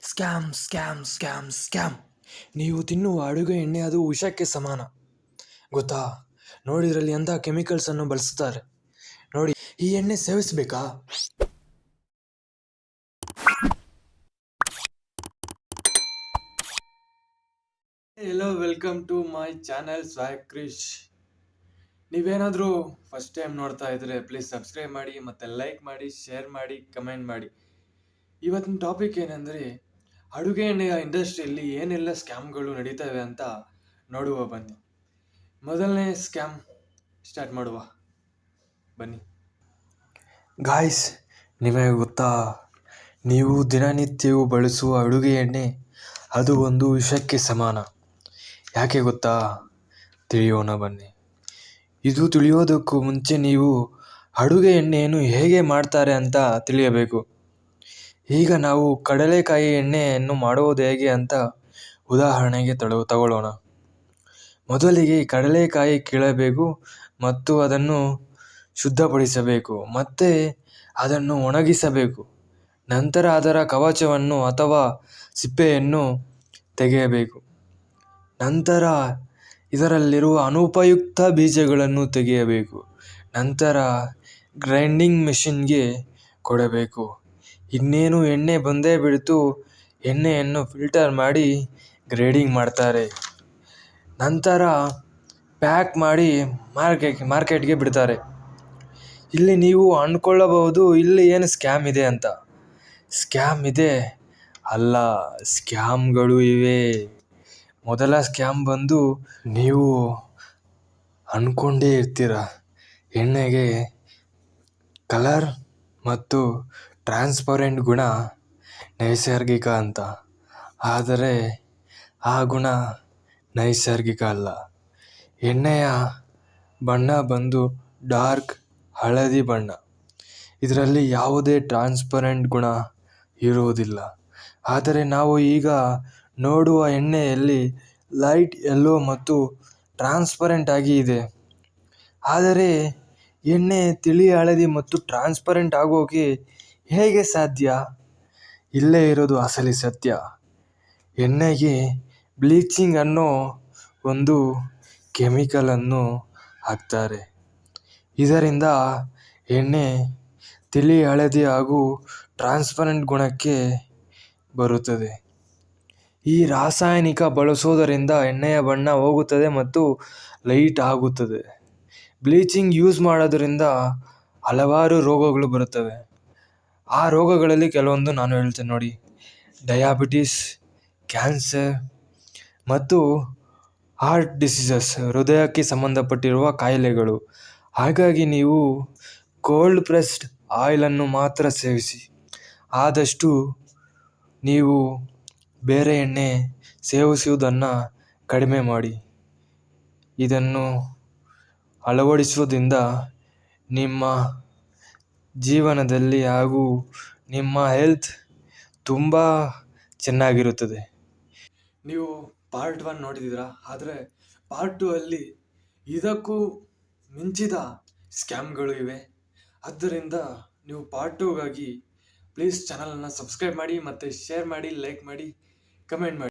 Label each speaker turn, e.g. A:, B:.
A: Scam scam scam scam. ನೀವು ತಿನ್ನುವ ಅಡುಗೆ ಎಣ್ಣೆ ಅದು ವಿಷಕ್ಕೆ ಸಮಾನ, ಗೊತ್ತಾ? ನೋಡಿ ಇದರಲ್ಲಿ ಎಂಥ ಕೆಮಿಕಲ್ಸನ್ನು ಬಳಸುತ್ತಾರೆ ನೋಡಿ. ಈ ಎಣ್ಣೆ ಸೇವಿಸಬೇಕಾ? Hello, welcome to my channel Sai Krish. ನೀವೇನಾದರೂ ಫಸ್ಟ್ ಟೈಮ್ ನೋಡ್ತಾ ಇದ್ರೆ ಪ್ಲೀಸ್ ಸಬ್ಸ್ಕ್ರೈಬ್ ಮಾಡಿ, ಮತ್ತು ಲೈಕ್ ಮಾಡಿ, ಶೇರ್ ಮಾಡಿ, ಕಮೆಂಟ್ ಮಾಡಿ. ಇವತ್ತಿನ ಟಾಪಿಕ್ ಏನಂದರೆ, ಅಡುಗೆ ಎಣ್ಣೆಯ ಇಂಡಸ್ಟ್ರಿಯಲ್ಲಿ ಏನೆಲ್ಲ ಸ್ಕ್ಯಾಮ್ಗಳು ನಡೀತವೆ ಅಂತ ನೋಡುವ ಬನ್ನಿ. ಮೊದಲನೇ ಸ್ಕ್ಯಾಮ್ ಸ್ಟಾರ್ಟ್ ಮಾಡುವ ಬನ್ನಿ. ಗಾಯ್ಸ್, ನಿಮಗೆ ಗೊತ್ತಾ, ನೀವು ದಿನನಿತ್ಯವೂ ಬಳಸುವ ಅಡುಗೆ ಎಣ್ಣೆ ಅದು ಒಂದು ವಿಷಕ್ಕೆ ಸಮಾನ. ಯಾಕೆ ಗೊತ್ತಾ? ತಿಳಿಯೋಣ ಬನ್ನಿ. ಇದು ತಿಳಿಯೋದಕ್ಕೂ ಮುಂಚೆ ನೀವು ಅಡುಗೆ ಎಣ್ಣೆಯನ್ನು ಹೇಗೆ ಮಾಡ್ತಾರೆ ಅಂತ ತಿಳಿಯಬೇಕು. ಈಗ ನಾವು ಕಡಲೆಕಾಯಿ ಎಣ್ಣೆಯನ್ನು ಮಾಡುವುದು ಹೇಗೆ ಅಂತ ಉದಾಹರಣೆಗೆ ತಗೊಳ್ಳೋಣ. ಮೊದಲಿಗೆ ಕಡಲೆಕಾಯಿ ಕೀಳಬೇಕು ಮತ್ತು ಅದನ್ನು ಶುದ್ಧಪಡಿಸಬೇಕು, ಮತ್ತು ಅದನ್ನು ಒಣಗಿಸಬೇಕು. ನಂತರ ಅದರ ಕವಚವನ್ನು ಅಥವಾ ಸಿಪ್ಪೆಯನ್ನು ತೆಗೆಯಬೇಕು. ನಂತರ ಇದರಲ್ಲಿರುವ ಅನುಪಯುಕ್ತ ಬೀಜಗಳನ್ನು ತೆಗೆಯಬೇಕು. ನಂತರ ಗ್ರೈಂಡಿಂಗ್ ಮೆಷಿನ್ಗೆ ಕೊಡಬೇಕು. ಇನ್ನೇನು ಎಣ್ಣೆ ಬಂದೇ ಬಿಡ್ತು. ಎಣ್ಣೆಯನ್ನು ಫಿಲ್ಟರ್ ಮಾಡಿ ಗ್ರೇಡಿಂಗ್ ಮಾಡ್ತಾರೆ. ನಂತರ ಪ್ಯಾಕ್ ಮಾಡಿ ಮಾರ್ಕೆಟ್ಗೆ ಬಿಡ್ತಾರೆ. ಇಲ್ಲಿ ನೀವು ಅಂದ್ಕೊಳ್ಳಬಹುದು, ಇಲ್ಲಿ ಏನು ಸ್ಕ್ಯಾಮ್ ಇದೆ ಅಂತ. ಸ್ಕ್ಯಾಮ್ ಇದೆ ಅಲ್ಲ, ಸ್ಕ್ಯಾಮ್ಗಳು ಇವೆ. ಮೊದಲ ಸ್ಕ್ಯಾಮ್ ಬಂದು, ನೀವು ಅಂದ್ಕೊಂಡೇ ಇರ್ತೀರ ಎಣ್ಣೆಗೆ ಕಲರ್ ಮತ್ತು ಟ್ರಾನ್ಸ್ಪರೆಂಟ್ ಗುಣ ನೈಸರ್ಗಿಕ ಅಂತ. ಆದರೆ ಆ ಗುಣ ನೈಸರ್ಗಿಕ ಅಲ್ಲ. ಎಣ್ಣೆಯ ಬಣ್ಣ ಬಂದು ಡಾರ್ಕ್ ಹಳದಿ ಬಣ್ಣ. ಇದರಲ್ಲಿ ಯಾವುದೇ ಟ್ರಾನ್ಸ್ಪರೆಂಟ್ ಗುಣ ಇರುವುದಿಲ್ಲ. ಆದರೆ ನಾವು ಈಗ ನೋಡುವ ಎಣ್ಣೆಯಲ್ಲಿ ಲೈಟ್ ಯೆಲ್ಲೋ ಮತ್ತು ಟ್ರಾನ್ಸ್ಪರೆಂಟ್ ಆಗಿ ಇದೆ. ಆದರೆ ಎಣ್ಣೆ ತಿಳಿ ಹಳದಿ ಮತ್ತು ಟ್ರಾನ್ಸ್ಪರೆಂಟ್ ಆಗೋಕೆ ಹೇಗೆ ಸಾಧ್ಯ? ಇಲ್ಲೇ ಇರೋದು ಅಸಲಿ ಸತ್ಯ. ಎಣ್ಣೆಗೆ ಬ್ಲೀಚಿಂಗ್ ಅನ್ನೋ ಒಂದು ಕೆಮಿಕಲನ್ನು ಹಾಕ್ತಾರೆ. ಇದರಿಂದ ಎಣ್ಣೆ ತಿಳಿ ಹಳದಿ ಹಾಗೂ ಟ್ರಾನ್ಸ್ಪರೆಂಟ್ ಗುಣಕ್ಕೆ ಬರುತ್ತದೆ. ಈ ರಾಸಾಯನಿಕ ಬಳಸೋದರಿಂದ ಎಣ್ಣೆಯ ಬಣ್ಣ ಹೋಗುತ್ತದೆ ಮತ್ತು ಲೈಟ್ ಆಗುತ್ತದೆ. ಬ್ಲೀಚಿಂಗ್ ಯೂಸ್ ಮಾಡೋದರಿಂದ ಹಲವಾರು ರೋಗಗಳು ಬರುತ್ತವೆ. ಆ ರೋಗಗಳಲ್ಲಿ ಕೆಲವೊಂದು ನಾನು ಹೇಳ್ತೇನೆ ನೋಡಿ. ಡಯಾಬಿಟಿಸ್, ಕ್ಯಾನ್ಸರ್ ಮತ್ತು ಹಾರ್ಟ್ ಡಿಸೀಸಸ್, ಹೃದಯಕ್ಕೆ ಸಂಬಂಧಪಟ್ಟಿರುವ ಕಾಯಿಲೆಗಳು. ಹಾಗಾಗಿ ನೀವು ಕೋಲ್ಡ್ ಪ್ರೆಸ್ಡ್ ಆಯಿಲನ್ನು ಮಾತ್ರ ಸೇವಿಸಿ. ಆದಷ್ಟು ನೀವು ಬೇರೆ ಎಣ್ಣೆ ಸೇವಿಸುವುದನ್ನು ಕಡಿಮೆ ಮಾಡಿ. ಇದನ್ನು ಅಳವಡಿಸುವುದರಿಂದ ನಿಮ್ಮ ಜೀವನದಲ್ಲಿ ಹಾಗೂ ನಿಮ್ಮ ಹೆಲ್ತ್ ತುಂಬ ಚೆನ್ನಾಗಿರುತ್ತದೆ. ನೀವು ಪಾರ್ಟ್ 1 ನೋಡಿದ್ದೀರಾ, ಆದರೆ ಪಾರ್ಟ್ 2 ಅಲ್ಲಿ ಇದಕ್ಕೂ ಮಿಂಚಿದ ಸ್ಕ್ಯಾಮ್ಗಳು ಇವೆ. ಆದ್ದರಿಂದ ನೀವು ಪಾರ್ಟ್ 2ಗಾಗಿ ಪ್ಲೀಸ್ ಚಾನಲನ್ನು ಸಬ್ಸ್ಕ್ರೈಬ್ ಮಾಡಿ, ಮತ್ತು ಶೇರ್ ಮಾಡಿ, ಲೈಕ್ ಮಾಡಿ, ಕಮೆಂಟ್ ಮಾಡಿ.